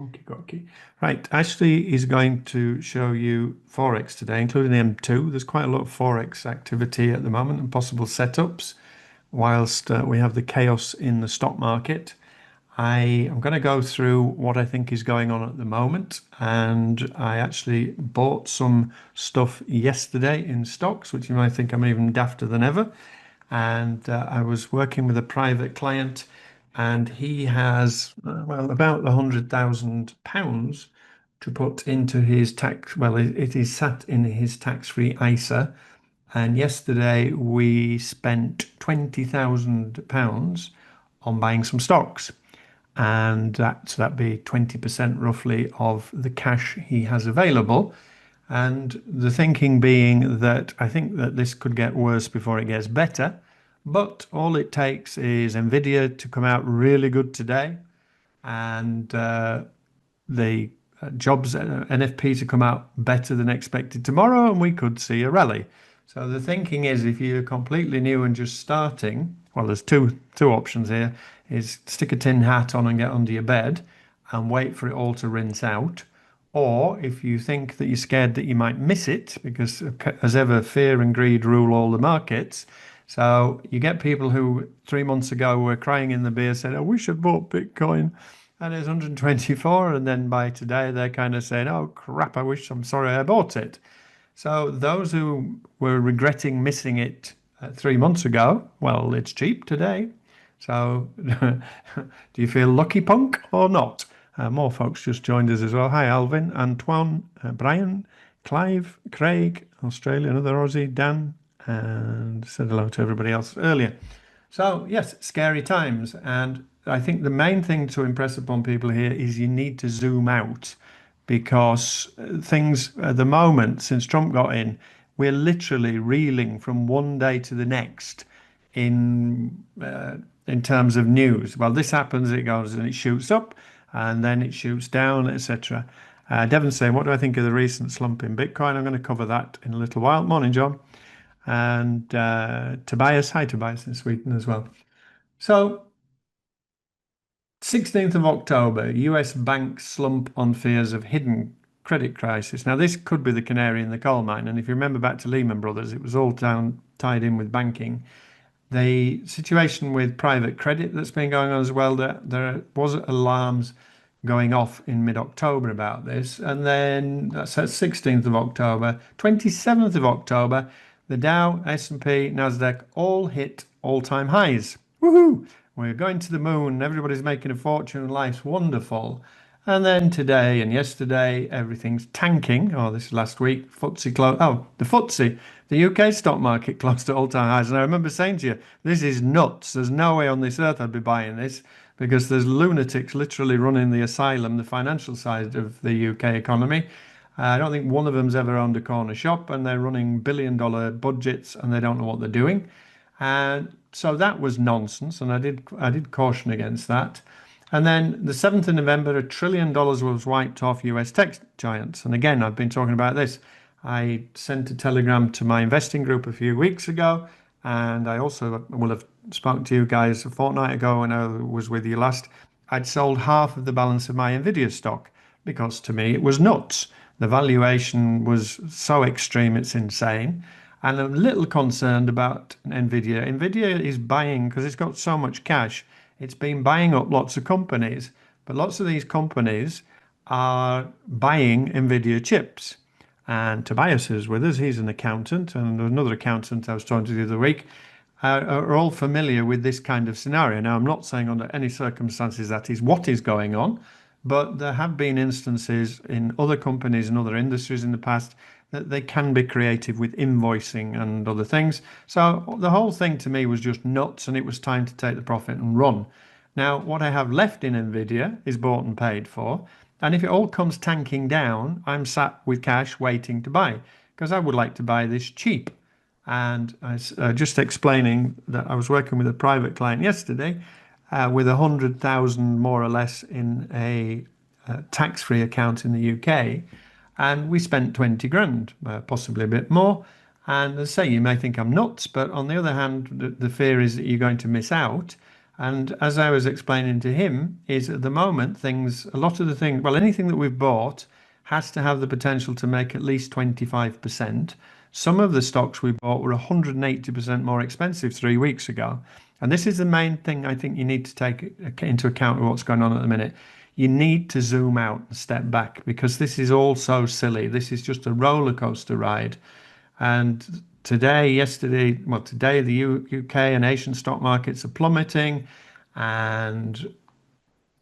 Okay, okay. Right, Ashley is going to show you Forex today, including M2. There's quite a lot of Forex activity at the moment and possible setups, whilst we have the chaos in the stock market. I am going to go through what I think is going on at the moment, and I actually bought some stuff yesterday in stocks, which you might think I'm even dafter than ever. And I was working with a private client, and he has well about £100,000 to put into his tax. Well, it is sat in his tax-free ISA, and yesterday we spent £20,000 on buying some stocks, and that'd be 20% roughly of the cash he has available. And the thinking being that I think that this could get worse before it gets better, but all it takes is NVIDIA to come out really good today, and the jobs NFP to come out better than expected tomorrow, and we could see a rally. So the thinking is, if you're completely new and just starting, well, there's two options here: is stick a tin hat on and get under your bed and wait for it all to rinse out. Or if you think that you're scared that you might miss it, because as ever, fear and greed rule all the markets. So you get people who 3 months ago were crying in the beer, said, "I wish I'd bought Bitcoin," and it's 124, and then by today they're kind of saying, "Oh crap, I'm sorry I bought it." So those who were regretting missing it 3 months ago, well, it's cheap today. So do you feel lucky, punk, or not? More folks just joined us as well. Hi, Alvin, Antoine, Brian, Clive, Craig, Australia, another Aussie, Dan, and said hello to everybody else earlier. So, yes, scary times. And I think the main thing to impress upon people here is you need to zoom out, because things at the moment, since Trump got in, we're literally reeling from one day to the next in in terms of news. Well, this happens, it goes and it shoots up, and then it shoots down, etc. Devon's saying, "What do I think of the recent slump in Bitcoin?" I'm going to cover that in a little while. Morning, John. And Tobias, hi Tobias in Sweden as well. So, 16th of October, US banks slump on fears of hidden credit crisis. Now, this could be the canary in the coal mine. And if you remember back to Lehman Brothers, it was all tied in with banking. The situation with private credit that's been going on as well, there was alarms going off in mid-October about this. And then that's 16th of October, 27th of October, the Dow, S&P, Nasdaq all hit all-time highs. Woohoo! We're going to the moon. Everybody's making a fortune and life's wonderful. And then today and yesterday, everything's tanking. Oh, this is last week. FTSE closed. Oh, the FTSE, the UK stock market closed at all-time highs. And I remember saying to you, this is nuts. There's no way on this earth I'd be buying this, because there's lunatics literally running the asylum, the financial side of the UK economy. I don't think one of them's ever owned a corner shop, and they're running billion-dollar budgets, and they don't know what they're doing. And so that was nonsense, and I did caution against that. And then the 7th of November, $1 trillion was wiped off US tech giants. And again, I've been talking about this. I sent a telegram to my investing group a few weeks ago, and I also will have spoken to you guys a fortnight ago when I was with you last. I'd sold half of the balance of my NVIDIA stock because to me it was nuts. The valuation was so extreme, it's insane. And I'm a little concerned about NVIDIA. NVIDIA is buying, because it's got so much cash, it's been buying up lots of companies. But lots of these companies are buying NVIDIA chips. And Tobias is with us. He's an accountant, and another accountant I was talking to the other week are all familiar with this kind of scenario. Now, I'm not saying under any circumstances that is what is going on, but there have been instances in other companies and other industries in the past that they can be creative with invoicing and other things. So the whole thing to me was just nuts, and it was time to take the profit and run. Now, what I have left in NVIDIA is bought and paid for. And if it all comes tanking down, I'm sat with cash waiting to buy, because I would like to buy this cheap. And I was just explaining that I was working with a private client yesterday with 100,000 more or less in a tax-free account in the UK, and we spent 20 grand, possibly a bit more. And as I say, you may think I'm nuts, but on the other hand, the fear is that you're going to miss out. And as I was explaining to him, is at the moment a lot of the things, well, anything that we've bought has to have the potential to make at least 25%. Some of the stocks we bought were 180% more expensive 3 weeks ago. And this is the main thing I think you need to take into account with what's going on at the minute. You need to zoom out and step back because this is all so silly. This is just a roller coaster ride. And today, the UK and Asian stock markets are plummeting, and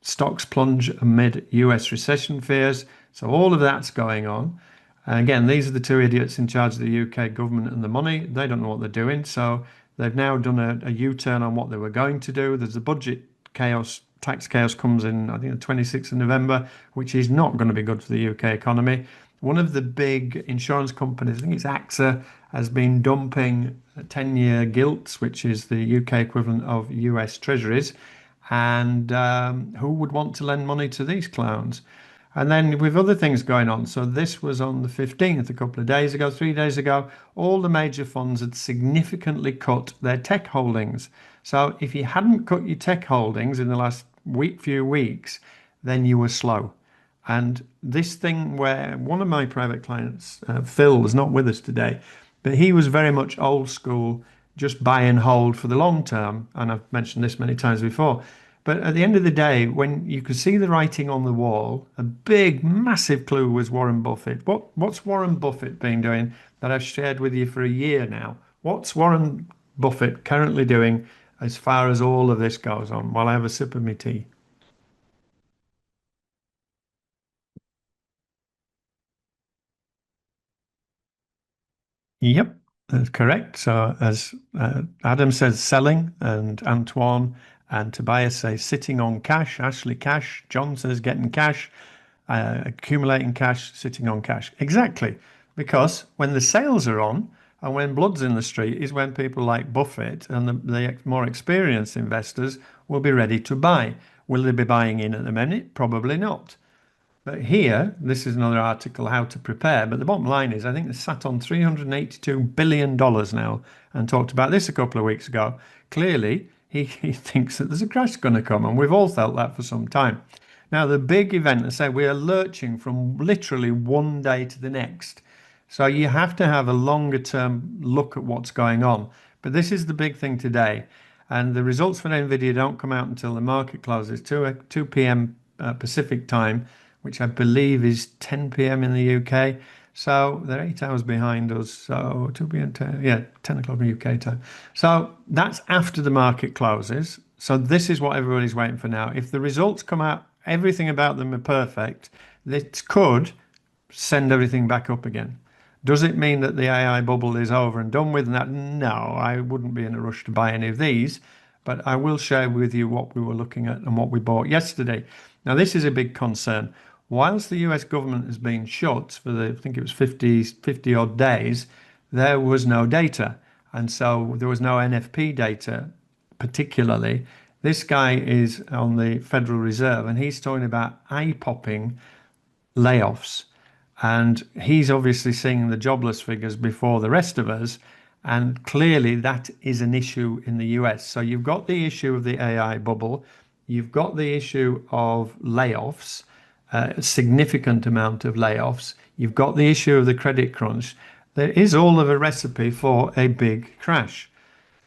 stocks plunge amid US recession fears. So all of that's going on. And again, these are the two idiots in charge of the UK government and the money. They don't know what they're doing. So they've now done a U-turn on what they were going to do. There's a budget chaos, tax chaos comes in, I think, the 26th of November, which is not going to be good for the UK economy. One of the big insurance companies, I think it's AXA, has been dumping 10-year gilts, which is the UK equivalent of US treasuries. And who would want to lend money to these clowns? And then with other things going on. So this was on the 15th, a couple of days ago, 3 days ago, all the major funds had significantly cut their tech holdings. So if you hadn't cut your tech holdings in the last few weeks, then you were slow. And this thing where one of my private clients, Phil, is not with us today, but he was very much old school, just buy and hold for the long term. And I've mentioned this many times before. But at the end of the day, when you could see the writing on the wall, a big, massive clue was Warren Buffett. What's Warren Buffett been doing that I've shared with you for a year now? What's Warren Buffett currently doing as far as all of this goes on while I have a sip of my tea? Yep, that's correct. So, as Adam says, selling, and Antoine and Tobias say sitting on cash, Ashley cash, John says getting cash, accumulating cash, sitting on cash. Exactly. Because when the sales are on and when blood's in the street is when people like Buffett and the more experienced investors will be ready to buy. Will they be buying in at the minute? Probably not. But here, this is another article, how to prepare. But the bottom line is, I think they sat on $382 billion now and talked about this a couple of weeks ago. Clearly, he thinks that there's a crash going to come, and we've all felt that for some time. Now, the big event, I say, we are lurching from literally one day to the next. So you have to have a longer term look at what's going on. But this is the big thing today. And the results for NVIDIA don't come out until the market closes, 2 p.m. Pacific time, which I believe is 10 p.m. in the UK. So they're 8 hours behind us. So 2 p.m. 10 o'clock in UK time. So that's after the market closes. So this is what everybody's waiting for now. If the results come out, everything about them are perfect, this could send everything back up again. Does it mean that the AI bubble is over and done with? That? No, I wouldn't be in a rush to buy any of these, but I will share with you what we were looking at and what we bought yesterday. Now, this is a big concern. Whilst the US government has been shut for I think it was 50 odd days, there was no data. And so there was no NFP data, particularly. This guy is on the Federal Reserve and he's talking about eye-popping layoffs. And he's obviously seeing the jobless figures before the rest of us. And clearly that is an issue in the US. So you've got the issue of the AI bubble, you've got the issue of layoffs, a significant amount of layoffs, you've got the issue of the credit crunch. There is all of a recipe for a big crash.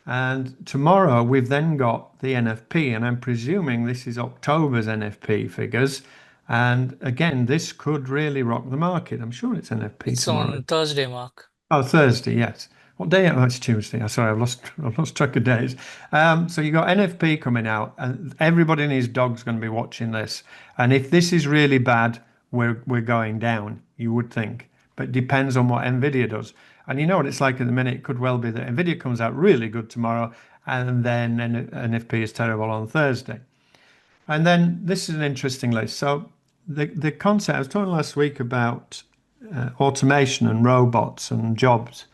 And tomorrow we've then got the NFP, and I'm presuming this is October's NFP figures. And again, this could really rock the market. I'm sure it's NFP It's tomorrow. on Thursday, Mark. Oh, Thursday, yes. What day? Oh, it's Tuesday. Sorry, I've lost track of days. So you got NFP coming out, and everybody and his dog's going to be watching this. And if this is really bad, we're going down. You would think, but it depends on what NVIDIA does. And you know what it's like at the minute. It could well be that NVIDIA comes out really good tomorrow, and then NFP is terrible on Thursday. And then this is an interesting list. So the concept I was talking last week about automation and robots and jobs,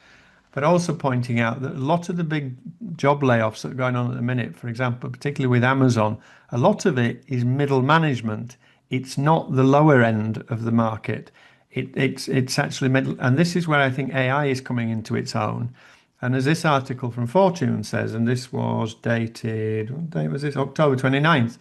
but also pointing out that a lot of the big job layoffs that are going on at the minute, for example, particularly with Amazon, a lot of it is middle management. It's not the lower end of the market. It's actually middle, and this is where I think AI is coming into its own. And as this article from Fortune says, and this was dated, what date was this? October 29th,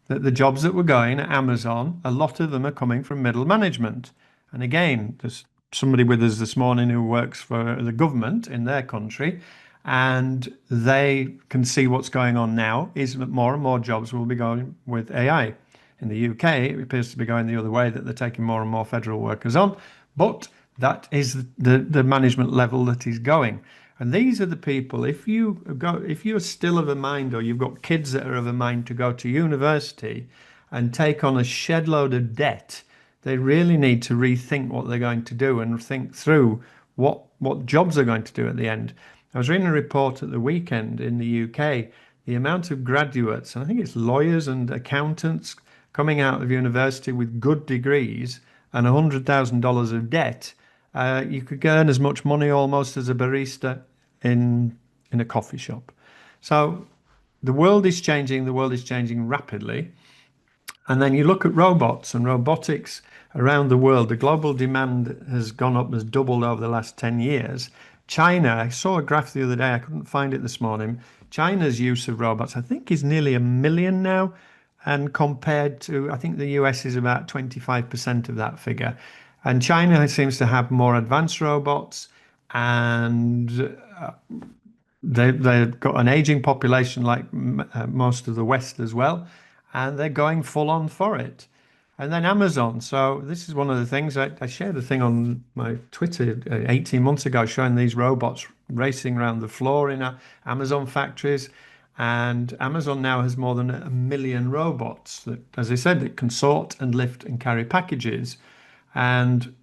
that the jobs that were going at Amazon, a lot of them are coming from middle management. And again, there's somebody with us this morning who works for the government in their country, and they can see what's going on now is that more and more jobs will be going with AI. In the UK, it appears to be going the other way, that they're taking more and more federal workers on, but that is the management level that is going. And these are the people, if you're still of a mind, or you've got kids that are of a mind to go to university and take on a shed load of debt, they really need to rethink what they're going to do and think through what jobs they're going to do at the end. I was reading a report at the weekend in the UK, the amount of graduates, and I think it's lawyers and accountants coming out of university with good degrees and $100,000 of debt. You could earn as much money almost as a barista in a coffee shop. So the world is changing. The world is changing rapidly. And then you look at robots and robotics around the world. The global demand has gone up, has doubled over the last 10 years. China, I saw a graph the other day, I couldn't find it this morning. China's use of robots, I think, is nearly 1 million now. And compared to, I think the US is about 25% of that figure. And China seems to have more advanced robots, and they've got an aging population like most of the West as well, and they're going full on for it. And then Amazon. So this is one of the things I shared a thing on my Twitter 18 months ago showing these robots racing around the floor in Amazon factories. And Amazon now has more than 1 million robots that, as I said, that can sort and lift and carry packages. And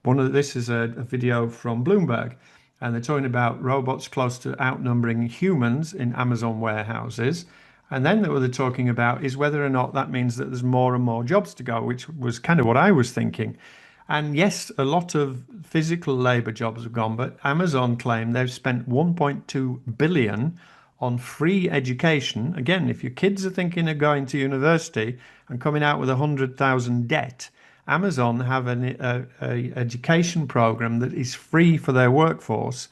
this is a video from Bloomberg, and they're talking about robots close to outnumbering humans in Amazon warehouses. And then what they're talking about is whether or not that means that there's more and more jobs to go, which was kind of what I was thinking. And yes, a lot of physical labor jobs have gone, but Amazon claim they've spent 1.2 billion on free education. Again, if your kids are thinking of going to university and coming out with 100,000 debt, Amazon have an education program that is free for their workforce.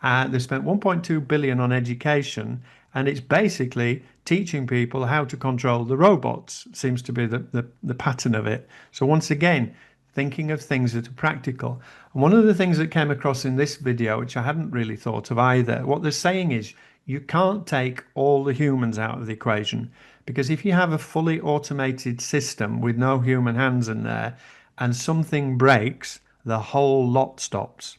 They spent 1.2 billion on education, and it's basically teaching people how to control the robots. Seems to be the pattern of it. So once again, thinking of things that are practical. And one of the things that came across in this video, which I hadn't really thought of either, what they're saying is you can't take all the humans out of the equation, because if you have a fully automated system with no human hands in there and something breaks, the whole lot stops.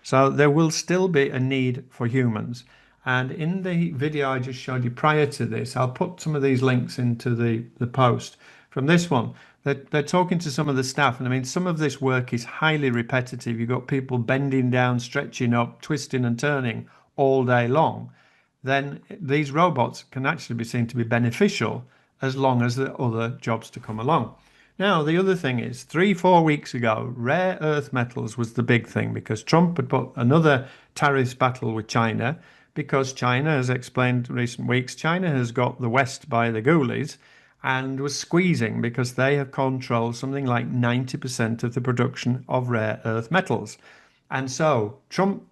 So there will still be a need for humans. And in the video I just showed you prior to this, I'll put some of these links into the post. From this one, they're talking to some of the staff, and I mean, some of this work is highly repetitive. You've got people bending down, stretching up, twisting and turning all day long. Then these robots can actually be seen to be beneficial as long as there are other jobs to come along. Now, the other thing is 3-4 weeks ago, rare earth metals was the big thing, because Trump had put another tariffs battle with China, because China, as explained in recent weeks, China has got the West by the ghoulies and was squeezing, because they have controlled something like 90% of the production of rare earth metals. And so Trump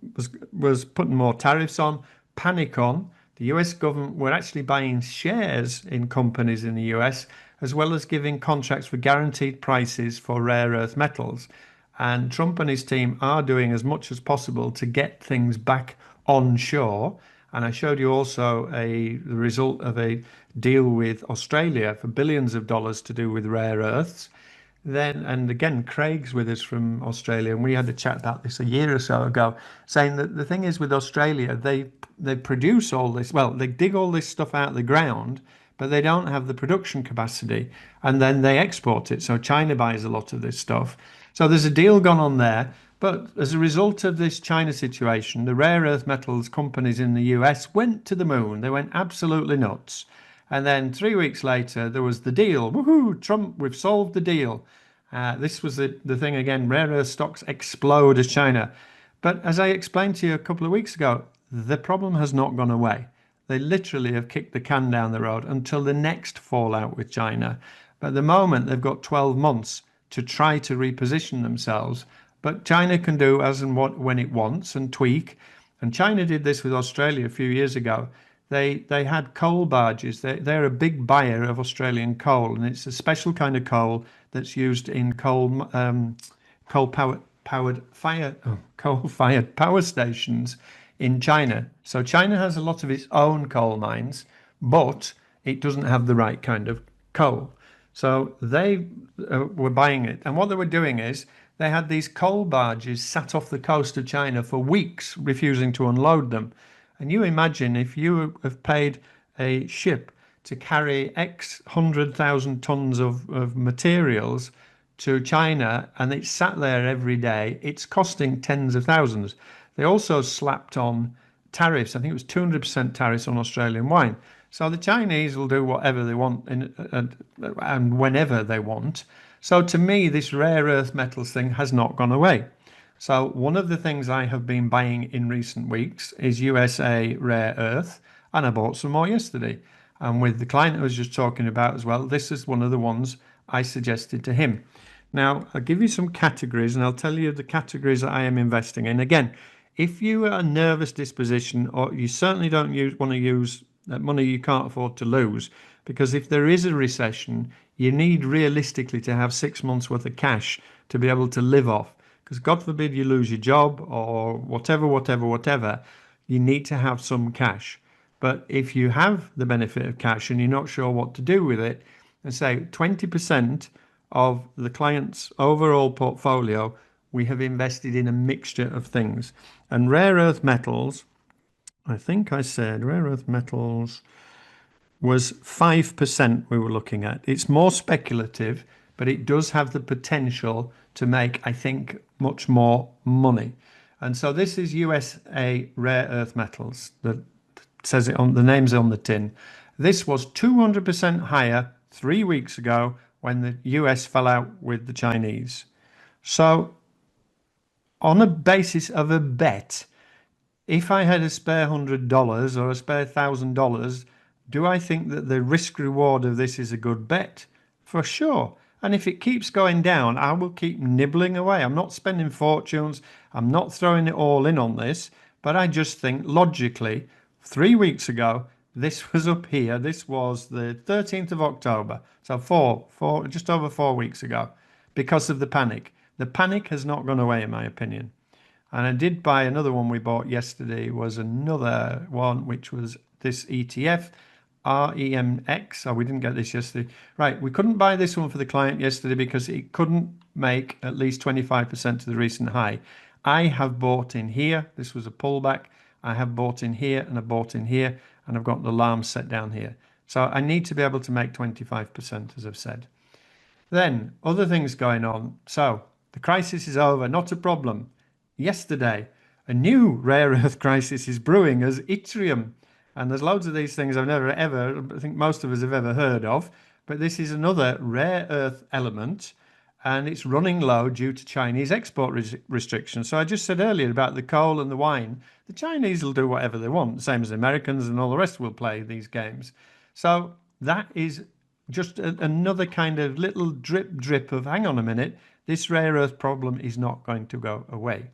was putting more tariffs on, panic on. The US government were actually buying shares in companies in the US, as well as giving contracts for guaranteed prices for rare earth metals. And Trump and his team are doing as much as possible to get things back onshore. And I showed you also the result of a deal with Australia for billions of dollars to do with rare earths. Then, and again, Craig's with us from Australia, and we had a chat about this a year or so ago, saying that the thing is with Australia, they produce all this, well, they dig all this stuff out of the ground, but they don't have the production capacity, and then they export it. So China buys a lot of this stuff. So there's a deal gone on there. But as a result of this China situation, the rare earth metals companies in the US went to the moon. They went absolutely nuts. And then 3 weeks later, there was the deal. Woohoo, Trump, we've solved the deal. This was the thing again, rare earth stocks explode as China. But as I explained to you a couple of weeks ago, the problem has not gone away. They literally have kicked the can down the road until the next fallout with China. But at the moment, they've got 12 months to try to reposition themselves. But China can do as and when it wants and tweak. And China did this with Australia a few years ago. They had coal barges. They're a big buyer of Australian coal, and it's a special kind of coal that's used in coal fired power stations in China. So China has a lot of its own coal mines, but it doesn't have the right kind of coal. So they were buying it. And what they were doing is they had these coal barges sat off the coast of China for weeks, refusing to unload them. And you imagine if you have paid a ship to carry X 100,000 tons of materials to China and it's sat there every day, it's costing tens of thousands. They also slapped on tariffs. I think it was 200% tariffs on Australian wine. So the Chinese will do whatever they want and whenever they want. So to me, this rare earth metals thing has not gone away. So one of the things I have been buying in recent weeks is USA rare earth, and I bought some more yesterday. And with the client I was just talking about as well, this is one of the ones I suggested to him. Now, I'll give you some categories and I'll tell you the categories that I am investing in. Again, if you are a nervous disposition or you certainly don't want to use money you can't afford to lose, because if there is a recession, you need realistically to have 6 months worth of cash to be able to live off. Because God forbid you lose your job or whatever, you need to have some cash. But if you have the benefit of cash and you're not sure what to do with it, and say 20% of the client's overall portfolio, we have invested in a mixture of things. And rare earth metals, I think I said rare earth metals was 5% we were looking at. It's more speculative, but it does have the potential to make, I think, much more money. And so this is USA rare earth metals. That says it on the name's on the tin. This was 200% higher 3 weeks ago when the US fell out with the Chinese. So on a basis of a bet, if I had a spare $100 or a spare $1,000, do I think that the risk reward of this is a good bet? For sure. And if it keeps going down, I will keep nibbling away. I'm not spending fortunes. I'm not throwing it all in on this. But I just think logically, 3 weeks ago, this was up here. This was the 13th of October. So just over 4 weeks ago, because of the panic. The panic has not gone away, in my opinion. And I did buy another one we bought yesterday, was another one, which was this ETF, REMX. Oh, we didn't get this yesterday. Right, we couldn't buy this one for the client yesterday because it couldn't make at least 25% to the recent high. I have bought in here. This was a pullback. I have bought in here and I bought in here and I've got the alarm set down here. So I need to be able to make 25%, as I've said. Then other things going on. So the crisis is over, not a problem. Yesterday, a new rare earth crisis is brewing as yttrium. And there's loads of these things I've never ever, I think most of us have ever heard of. But this is another rare earth element and it's running low due to Chinese export restrictions. So I just said earlier about the coal and the wine. The Chinese will do whatever they want, the same as the Americans and all the rest will play these games. So that is just another kind of little drip of, hang on a minute, this rare earth problem is not going to go away.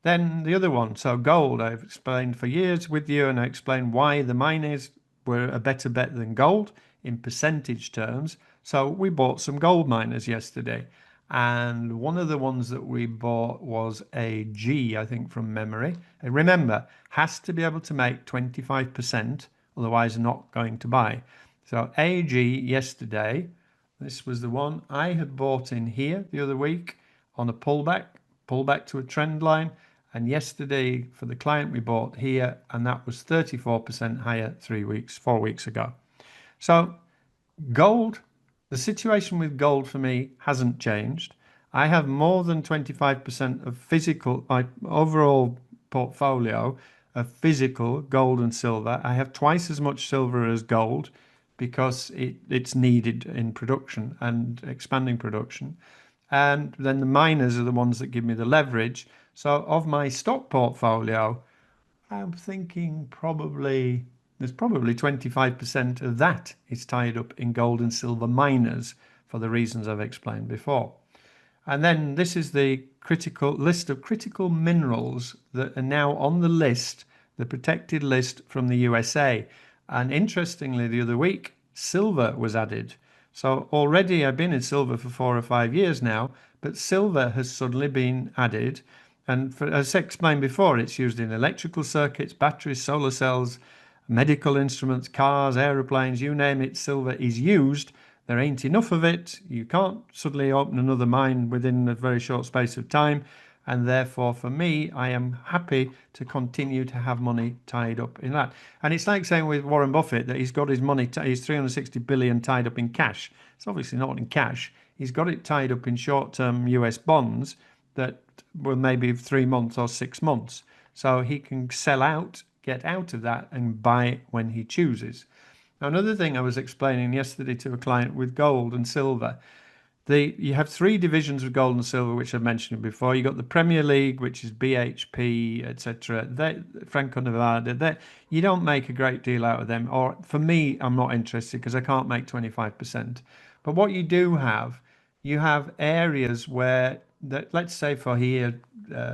Then the other one, so gold, I've explained for years with you, and I explained why the miners were a better bet than gold in percentage terms. So we bought some gold miners yesterday, and one of the ones that we bought was a G, I think, from memory. And remember, has to be able to make 25%, otherwise not going to buy. So AG yesterday, this was the one I had bought in here the other week on a pullback to a trend line. And yesterday for the client we bought here, and that was 34% higher 4 weeks ago. So gold, the situation with gold for me hasn't changed. I have more than 25% of physical, my overall portfolio of physical gold and silver. I have twice as much silver as gold because it's needed in production and expanding production. And then the miners are the ones that give me the leverage. So of my stock portfolio, I'm thinking there's probably 25% of that is tied up in gold and silver miners for the reasons I've explained before. And then this is the critical list of critical minerals that are now on the list, the protected list from the USA. And interestingly, the other week, silver was added. So already I've been in silver for 4 or 5 years now, but silver has suddenly been added. And as I explained before, it's used in electrical circuits, batteries, solar cells, medical instruments, cars, aeroplanes, you name it, silver is used. There ain't enough of it. You can't suddenly open another mine within a very short space of time. And therefore, for me, I am happy to continue to have money tied up in that. And it's like saying with Warren Buffett that he's got his money, his 360 billion tied up in cash. It's obviously not in cash. He's got it tied up in short-term US bonds that will maybe 3 months or 6 months. So he can sell out, get out of that, and buy when he chooses. Now, another thing I was explaining yesterday to a client with gold and silver, you have three divisions of gold and silver, which I've mentioned before. You got the Premier League, which is BHP, etc. Franco Nevada. You don't make a great deal out of them, or for me, I'm not interested because I can't make 25%. But what you do have, you have areas where that, let's say for here,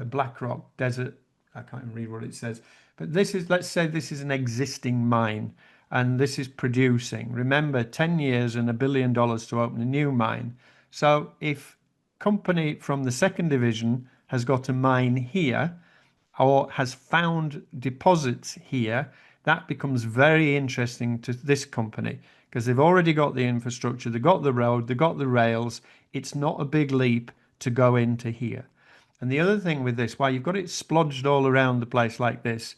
BlackRock Desert. I can't even read what it says, but this is, let's say this is an existing mine and this is producing. Remember, 10 years and $1 billion to open a new mine. So if company from the second division has got a mine here or has found deposits here, that becomes very interesting to this company because they've already got the infrastructure, they've got the road, they've got the rails. It's not a big leap to go into here. And the other thing with this, why you've got it splodged all around the place like this,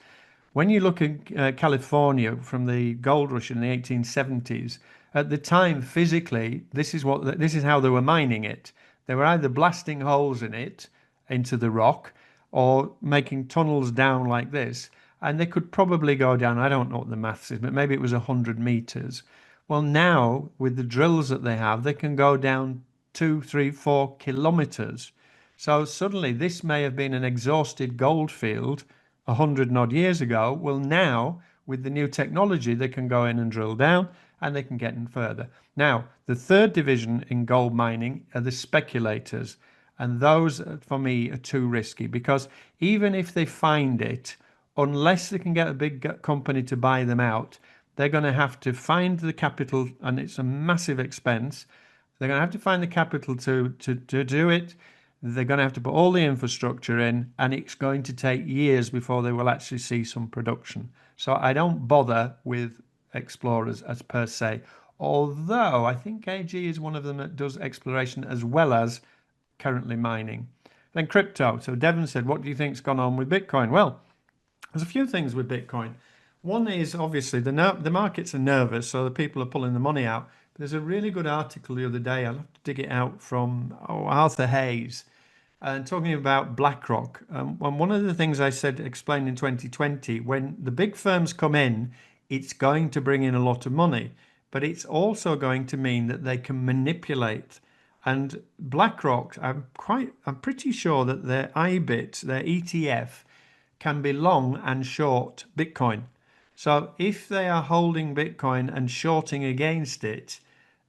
when you look at California from the gold rush in the 1870s, at the time physically, this is how they were mining it. They were either blasting holes in it into the rock or making tunnels down like this, and they could probably go down. I don't know what the maths is, but maybe it was 100 meters. Well, now with the drills that they have, they can go down 2, 3, 4 kilometers. So suddenly, this may have been an exhausted gold field 100 and odd years ago. Well, now with the new technology, they can go in and drill down and they can get in further. Now, the third division in gold mining are the speculators. And those, for me, are too risky because even if they find it, unless they can get a big company to buy them out, they're going to have to find the capital, and it's a massive expense. They're going to have to find the capital to do it. They're going to have to put all the infrastructure in, and it's going to take years before they will actually see some production. So I don't bother with explorers as per se, although I think AG is one of them that does exploration as well as currently mining. Then crypto. So Devon said, what do you think's gone on with Bitcoin? Well, there's a few things with Bitcoin. One is obviously the markets are nervous, so the people are pulling the money out. But there's a really good article the other day. I'll have to dig it out from Arthur Hayes, and talking about BlackRock. And one of the things I said, explained in 2020, when the big firms come in, it's going to bring in a lot of money, but it's also going to mean that they can manipulate. And BlackRock, I'm pretty sure that their IBIT, their ETF, can be long and short Bitcoin. So if they are holding Bitcoin and shorting against it,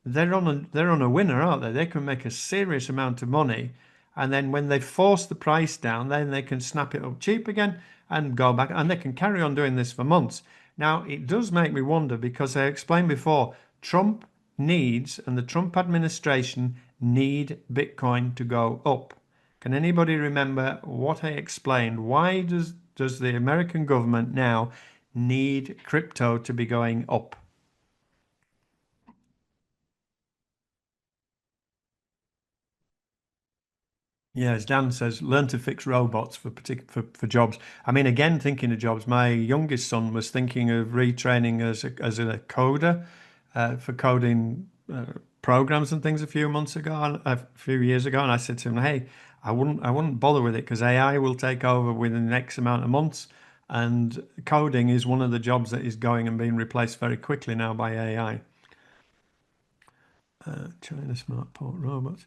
they're on a winner, aren't they? They can make a serious amount of money, and then when they force the price down, then they can snap it up cheap again and go back, and they can carry on doing this for months. Now, it does make me wonder because I explained before, Trump needs, and the Trump administration need Bitcoin to go up. Can anybody remember what I explained? Why does the American government now need crypto to be going up? Yeah, as Dan says, learn to fix robots for jobs. I mean, again, thinking of jobs, my youngest son was thinking of retraining as a coder for coding programs and things a few months ago, a few years ago, and I said to him, "Hey, I wouldn't bother with it because AI will take over within the next amount of months, and coding is one of the jobs that is going and being replaced very quickly now by AI." China smart port robots.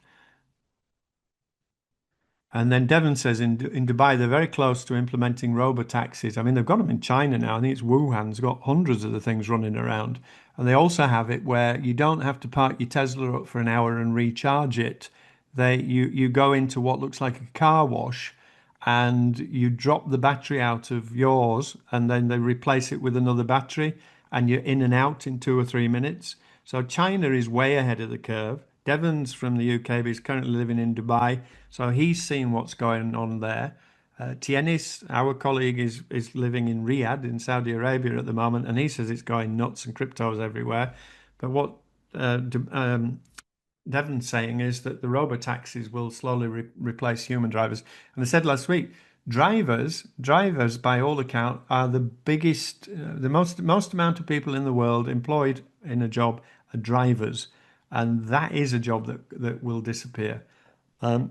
And then Devon says in Dubai, they're very close to implementing robo-taxis. I mean, they've got them in China now. I think it's Wuhan's got hundreds of the things running around. And they also have it where you don't have to park your Tesla up for an hour and recharge it. you go into what looks like a car wash, and you drop the battery out of yours, and then they replace it with another battery, and you're in and out in 2 or 3 minutes. So China is way ahead of the curve. Devon's from the UK, but he's currently living in Dubai, so he's seen what's going on there. Tienis, our colleague, is living in Riyadh in Saudi Arabia at the moment, and he says it's going nuts and cryptos everywhere. But what Devon's saying is that the robo-taxis will slowly replace human drivers. And they said last week, drivers by all account are the biggest, the most amount of people in the world employed in a job are drivers, and that is a job that will disappear. I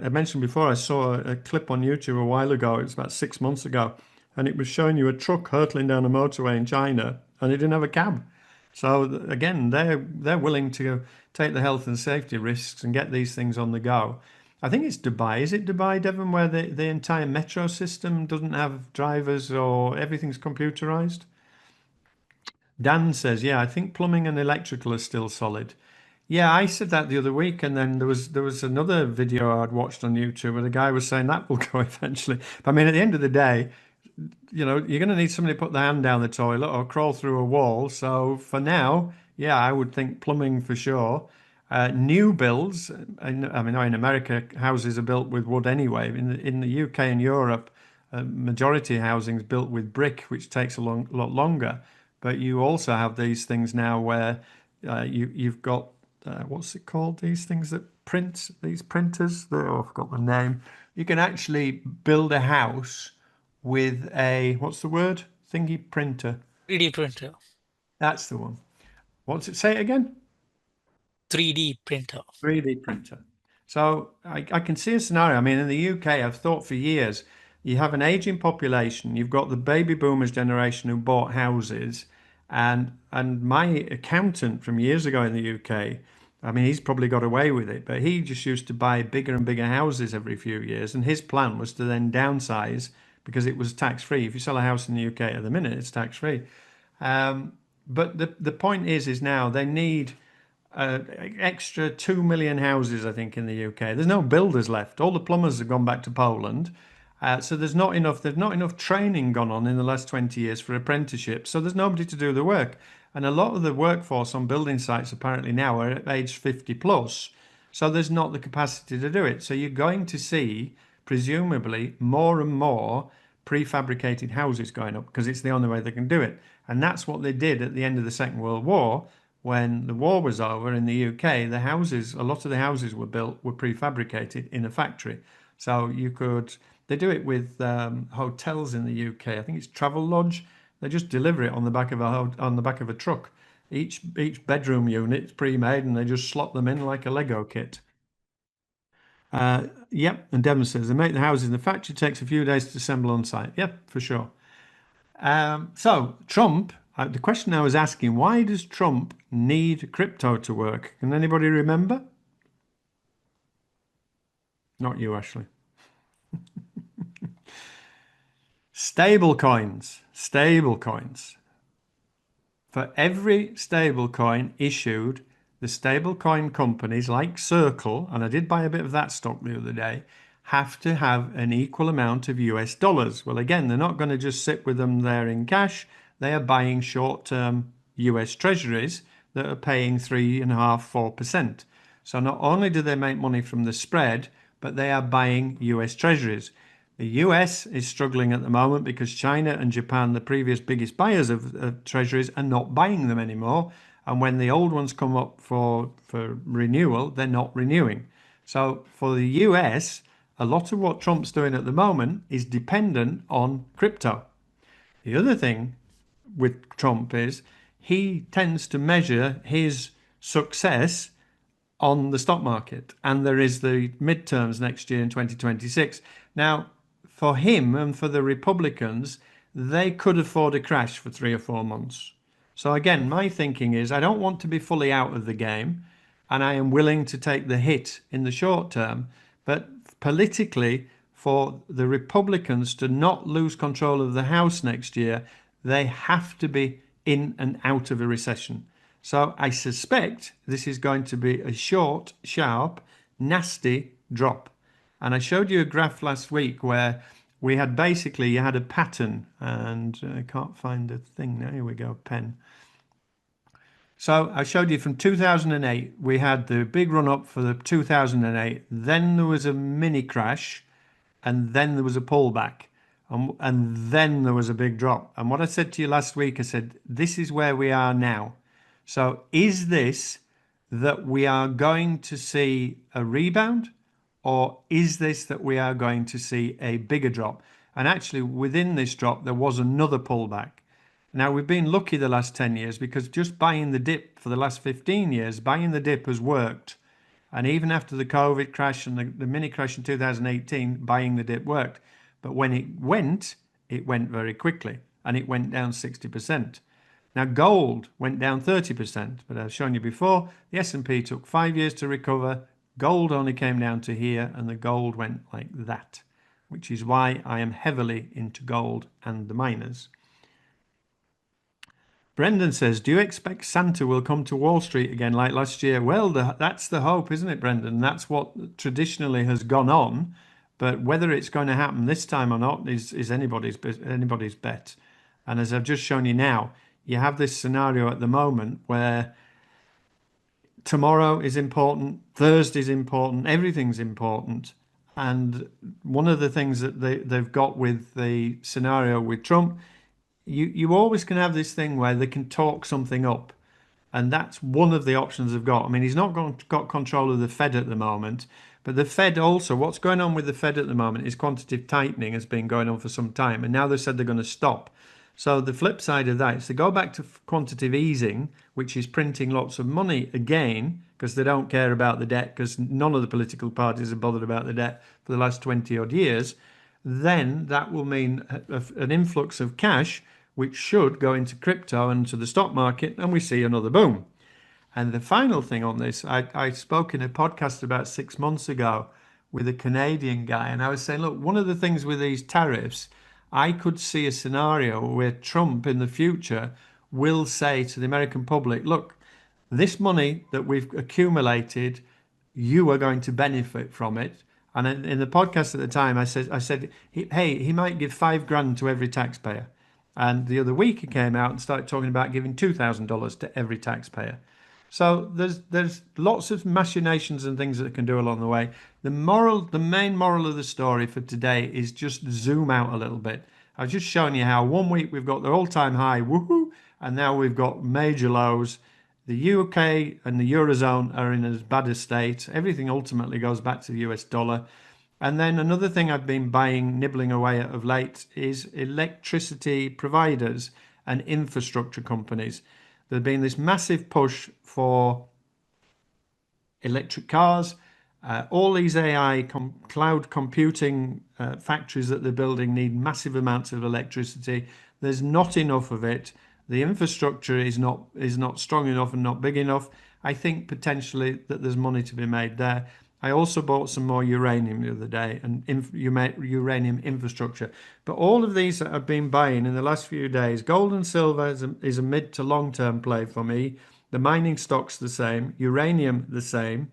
mentioned before, I saw a clip on YouTube a while ago. It was about 6 months ago, and it was showing you a truck hurtling down a motorway in China, and it didn't have a cab. So again, they're willing to take the health and safety risks and get these things on the go. I think it's Dubai. Is it Dubai, Devon, where the entire metro system doesn't have drivers or everything's computerized? Dan says, yeah, I think plumbing and electrical are still solid. Yeah, I said that the other week, and then there was another video I'd watched on YouTube where the guy was saying that will go eventually. But I mean, at the end of the day, you're going to need somebody to put their hand down the toilet or crawl through a wall. So for now, yeah, I would think plumbing for sure. New builds, I mean, in America, houses are built with wood anyway. In the UK and Europe, majority housing is built with brick, which takes a lot longer. But you also have these things now where you've got what's it called? These things that print, these printers. Oh, I forgot the name. You can actually build a house with a, what's the word? Thingy printer. 3D printer. That's the one. What's it? Say it again. 3D printer. 3D printer. So I can see a scenario. I mean, in the UK, I've thought for years, you have an aging population. You've got the baby boomers generation who bought houses, and my accountant from years ago in the UK, I mean, he's probably got away with it, but he just used to buy bigger and bigger houses every few years, and his plan was to then downsize because it was tax free. If you sell a house in the UK at the minute, it's tax free. But the point is now they need extra 2 million houses, I think, in the UK. There's no builders left. All the plumbers have gone back to Poland. So there's not enough training gone on in the last 20 years for apprenticeships. So there's nobody to do the work. And a lot of the workforce on building sites apparently now are at age 50 plus. So there's not the capacity to do it. So you're going to see, presumably, more and more prefabricated houses going up because it's the only way they can do it. And that's what they did at the end of the Second World War. When the war was over in the UK, a lot of the houses were prefabricated in a factory. So they do it with hotels in the UK. I think it's Travelodge. They just deliver it on the back of a truck. Each bedroom unit is pre-made, and they just slot them in like a Lego kit. Yep, and Devon says they make the houses in the factory. Takes a few days to assemble on site. Yep, for sure. So Trump, the question I was asking, why does Trump need crypto to work? Can anybody remember? Not you, Ashley. Stable coins. For every stable coin issued, the stable coin companies like Circle, and I did buy a bit of that stock the other day, have to have an equal amount of US dollars. Well, again, they're not going to just sit with them there in cash. They are buying short-term US treasuries that are paying 3.5–4%. So not only do they make money from the spread, but they are buying US treasuries. The US is struggling at the moment because China and Japan, the previous biggest buyers of treasuries, are not buying them anymore. And when the old ones come up for renewal, they're not renewing. So for the US, a lot of what Trump's doing at the moment is dependent on crypto. The other thing with Trump is he tends to measure his success on the stock market, and there is the midterms next year in 2026. Now, for him and for the Republicans, they could afford a crash for 3 or 4 months. So again, my thinking is I don't want to be fully out of the game, and I am willing to take the hit in the short term. But politically, for the Republicans to not lose control of the House next year, they have to be in and out of a recession. So I suspect this is going to be a short, sharp nasty drop. And I showed you a graph last week where we had basically, you had a pattern, and I can't find the thing now. Here we go, pen. So I showed you from 2008, we had the big run up for the 2008. Then there was a mini crash, and then there was a pullback, and then there was a big drop. And what I said to you last week, I said, this is where we are now. So is this that we are going to see a rebound, or is this that we are going to see a bigger drop? And actually, within this drop, there was another pullback. Now, we've been lucky the last 10 years because just buying the dip for the last 15 years, buying the dip has worked. And even after the COVID crash and the mini crash in 2018, buying the dip worked. But when it went very quickly, and it went down 60%. Now, gold went down 30%, but I've shown you before, the S&P took 5 years to recover. Gold only came down to here, and the gold went like that, which is why I am heavily into gold and the miners. Brendan says, do you expect Santa will come to Wall Street again like last year? Well, that's the hope, isn't it, Brendan? That's what traditionally has gone on. But whether it's going to happen this time or not is anybody's bet. And as I've just shown you now, you have this scenario at the moment where tomorrow is important, Thursday is important, everything's important. And one of the things that they've got with the scenario with Trump, you always can have this thing where they can talk something up. And that's one of the options they've got. I mean, he's not got control of the Fed at the moment, but the Fed also, what's going on with the Fed at the moment is quantitative tightening has been going on for some time. And now they've said they're going to stop. So the flip side of that is to go back to quantitative easing, which is printing lots of money again, because they don't care about the debt, because none of the political parties have bothered about the debt for the last 20 odd years. Then that will mean an influx of cash, which should go into crypto and to the stock market, and we see another boom. And the final thing on this, I spoke in a podcast about 6 months ago with a Canadian guy, and I was saying, look, one of the things with these tariffs, I could see a scenario where Trump in the future will say to the American public, look, this money that we've accumulated, you are going to benefit from it. And in the podcast at the time, I said, hey, he might give $5,000 to every taxpayer. And the other week he came out and started talking about giving $2,000 to every taxpayer. So there's lots of machinations and things that it can do along the way. The main moral of the story for today is just zoom out a little bit. I've just shown you how 1 week we've got the all-time high, woohoo, and now we've got major lows. The UK and the Eurozone are in as bad a state. Everything ultimately goes back to the US dollar. And then another thing I've been nibbling away at of late is electricity providers and infrastructure companies. There's been this massive push for electric cars. All these AI cloud computing factories that they're building need massive amounts of electricity. There's not enough of it. The infrastructure is not strong enough and not big enough. I think potentially that there's money to be made there. I also bought some more uranium the other day and uranium infrastructure. But all of these that I've been buying in the last few days, gold and silver is a mid to long term play for me. The mining stocks the same, uranium the same.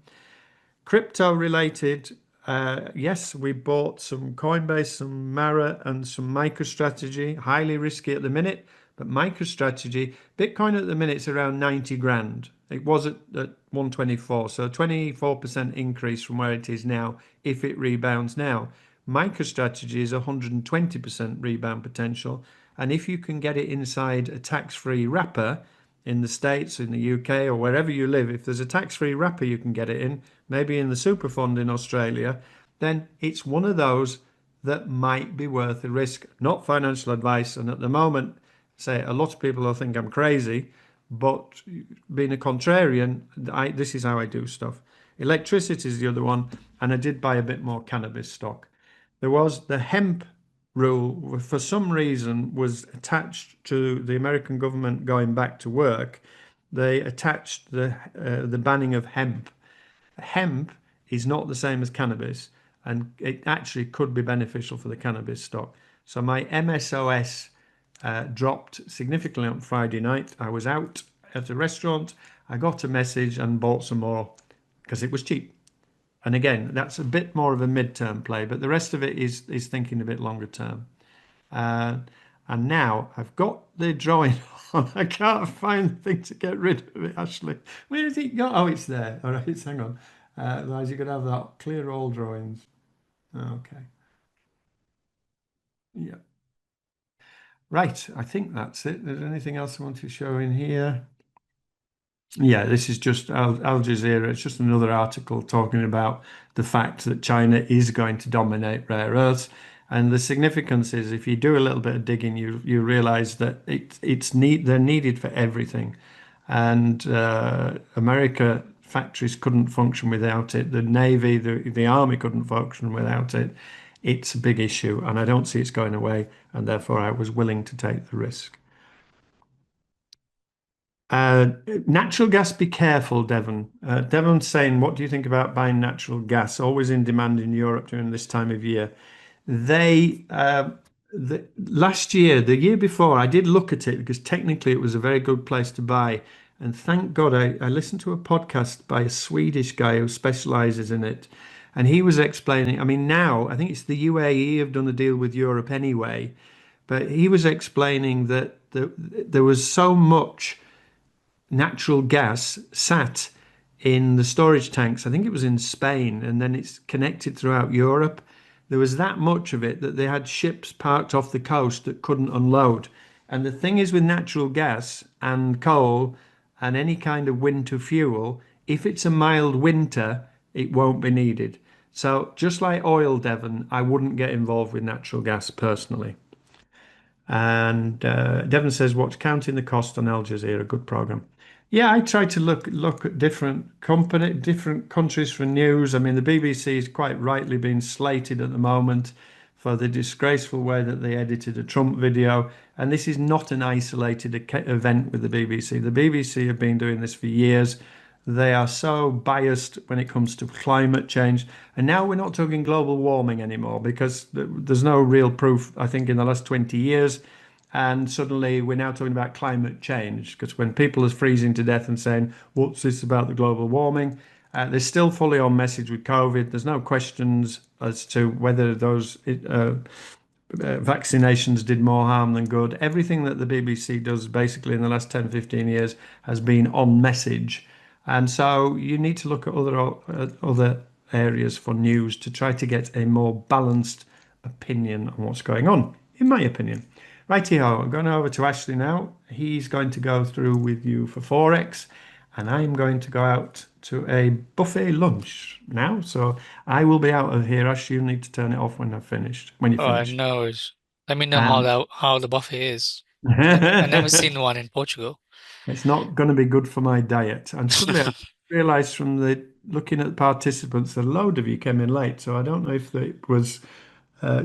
Crypto related, yes, we bought some Coinbase, some Mara, and some MicroStrategy. Highly risky at the minute, but MicroStrategy, Bitcoin at the minute is around 90 grand. It was at 124, so a 24% increase from where it is now if it rebounds now. MicroStrategy is 120% rebound potential, and if you can get it inside a tax-free wrapper in the States, in the UK, or wherever you live, if there's a tax-free wrapper you can get it in, maybe in the super fund in Australia, then it's one of those that might be worth a risk. Not financial advice, and at the moment, say a lot of people will think I'm crazy, but being a contrarian, this is how I do stuff. Electricity is the other one, and I did buy a bit more cannabis stock. There was the hemp rule, for some reason, was attached to the American government going back to work. They attached the banning of hemp. Hemp is not the same as cannabis, and it actually could be beneficial for the cannabis stock. So my MSOS dropped significantly on Friday night. I was out at a restaurant. I got a message and bought some more because it was cheap. And again, that's a bit more of a midterm play, but the rest of it is thinking a bit longer term. Uh, and now I've got the drawing on. I can't find the thing to get rid of it, Ashley. Where has it gone? Oh, it's there. All right, hang on. Otherwise, you're going to have that clear all drawings. Okay. Yeah. Right. I think that's it. There's anything else I want to show in here? Yeah, this is just Al Jazeera. It's just another article talking about the fact that China is going to dominate rare earths. And the significance is if you do a little bit of digging, you realize that they're needed for everything. And America factories couldn't function without it. The Navy, the Army couldn't function without it. It's a big issue, and I don't see it's going away, and therefore I was willing to take the risk. Uh, Natural gas, be careful, Devon. Devon's saying, what do you think about buying natural gas? Always in demand in Europe during this time of year. They, last year, the year before, I did look at it because technically it was a very good place to buy. And thank God I listened to a podcast by a Swedish guy who specializes in it. And he was explaining, I mean, now I think it's the UAE have done a deal with Europe anyway. But he was explaining that there was so much natural gas sat in the storage tanks. I think it was in Spain, and then it's connected throughout Europe. There was that much of it that they had ships parked off the coast that couldn't unload. And the thing is with natural gas and coal and any kind of winter fuel, if it's a mild winter, it won't be needed. So just like oil, Devon, I wouldn't get involved with natural gas personally. And Devon says, "What's counting the cost on Al Jazeera? Good program." Yeah, I try to look at different countries for news. I mean, the BBC is quite rightly being slated at the moment for the disgraceful way that they edited a Trump video. And this is not an isolated event with the BBC. The BBC have been doing this for years. They are so biased when it comes to climate change. And now we're not talking global warming anymore because there's no real proof, I think, in the last 20 years. And suddenly we're now talking about climate change because when people are freezing to death and saying, what's this about the global warming? They're still fully on message with COVID. There's no questions as to whether those vaccinations did more harm than good. Everything that the BBC does basically in the last 10, 15 years has been on message. And so you need to look at other areas for news to try to get a more balanced opinion on what's going on, in my opinion. Righty-ho, I'm going over to Ashley now. He's going to go through with you for Forex, and I'm going to go out to a buffet lunch now. So I will be out of here. Ash, you need to turn it off when I've finished. When you're Oh, I finished. know. Let me know Um, how the buffet is. I never seen one in Portugal. It's not going to be good for my diet. And suddenly I realized from the looking at the participants, a load of you came in late. So I don't know if it was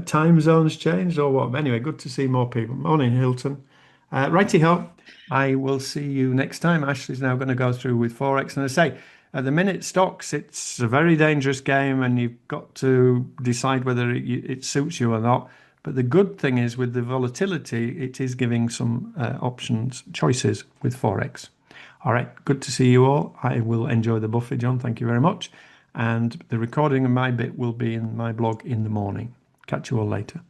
time zones changed or what. But anyway, good to see more people. Morning, Hilton. Righty ho. I will see you next time. Ashley's now going to go through with Forex. And I say, at the minute, stocks, it's a very dangerous game and you've got to decide whether it suits you or not. But the good thing is with the volatility, it is giving some options, choices with Forex. All right, good to see you all. I will enjoy the buffet, John. Thank you very much. And the recording of my bit will be in my blog in the morning. Catch you all later.